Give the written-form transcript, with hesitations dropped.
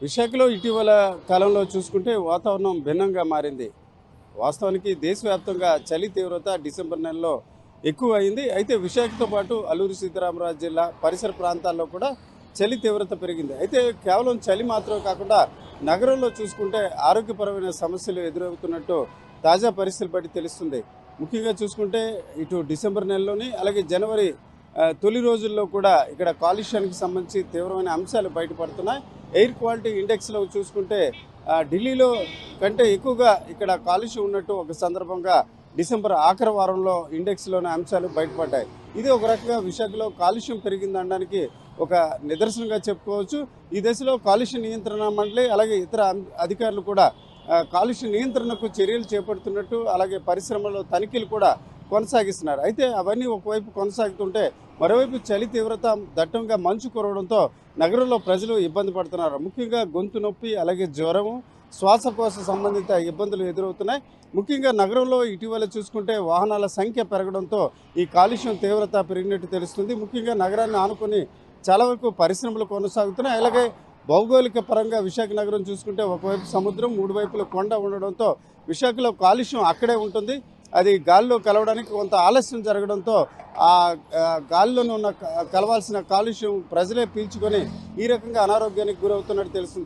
విశాఖలో ఇటీవల కాలంలో చూసుకుంటే వాతావరణం భిన్నంగా మారింది. వాస్తవానికి దేశవ్యాప్తంగా చలి తీవ్రత డిసెంబర్ నెలలో ఎక్కువ అయింది. అయితే విశాఖతో పాటు అల్లూరి సీతారామరాజు జిల్లా పరిసర ప్రాంతాల్లో కూడా చలి తీవ్రత పెరిగింది. అయితే కేవలం చలి మాత్రమే కాకుండా నగరంలో చూసుకుంటే ఆరోగ్యపరమైన సమస్యలు ఎదురవుతున్నట్టు తాజా పరిస్థితులు బట్టి తెలుస్తుంది. ముఖ్యంగా చూసుకుంటే ఇటు డిసెంబర్ నెలలోని అలాగే జనవరి తొలి రోజుల్లో కూడా ఇక్కడ కాలుష్యానికి సంబంధించి తీవ్రమైన అంశాలు బయటపడుతున్నాయి. ఎయిర్ క్వాలిటీ ఇండెక్స్లో చూసుకుంటే ఢిల్లీలో కంటే ఎక్కువగా ఇక్కడ కాలుష్యం ఉన్నట్టు ఒక సందర్భంగా డిసెంబర్ ఆఖరి వారంలో ఇండెక్స్లోని అంశాలు బయటపడ్డాయి. ఇది ఒక రకంగా విశాఖలో కాలుష్యం పెరిగిందనడానికి ఒక నిదర్శనంగా చెప్పుకోవచ్చు. ఈ దశలో కాలుష్య నియంత్రణ మండలి అలాగే ఇతర అధికారులు కూడా కాలుష్య నియంత్రణకు చర్యలు చేపడుతున్నట్టు అలాగే పరిశ్రమలో తనిఖీలు కూడా కొనసాగిస్తున్నారు. అయితే అవన్నీ ఒకవైపు కొనసాగుతుంటే మరోవైపు చలి తీవ్రత దట్టంగా మంచు కురవడంతో నగరంలో ప్రజలు ఇబ్బంది పడుతున్నారు. ముఖ్యంగా గొంతు నొప్పి అలాగే జ్వరము శ్వాసకోశ సంబంధిత ఇబ్బందులు ఎదురవుతున్నాయి. ముఖ్యంగా నగరంలో ఇటీవల చూసుకుంటే వాహనాల సంఖ్య పెరగడంతో ఈ కాలుష్యం తీవ్రత పెరిగినట్టు తెలుస్తుంది. ముఖ్యంగా నగరాన్ని ఆనుకొని చాలా వరకు పరిశ్రమలు కొనసాగుతున్నాయి. అలాగే భౌగోళిక పరంగా విశాఖ నగరం చూసుకుంటే ఒకవైపు సముద్రం, మూడు వైపుల కొండ ఉండడంతో విశాఖలో కాలుష్యం అక్కడే ఉంటుంది. అది గాలిలో కలవడానికి కొంత ఆలస్యం జరగడంతో ఆ గాలిలోనే ఉన్న కలవాల్సిన కాలుష్యం ప్రజలే పీల్చుకొని ఈ రకంగా అనారోగ్యానికి గురవుతున్నట్టు తెలుస్తుంది.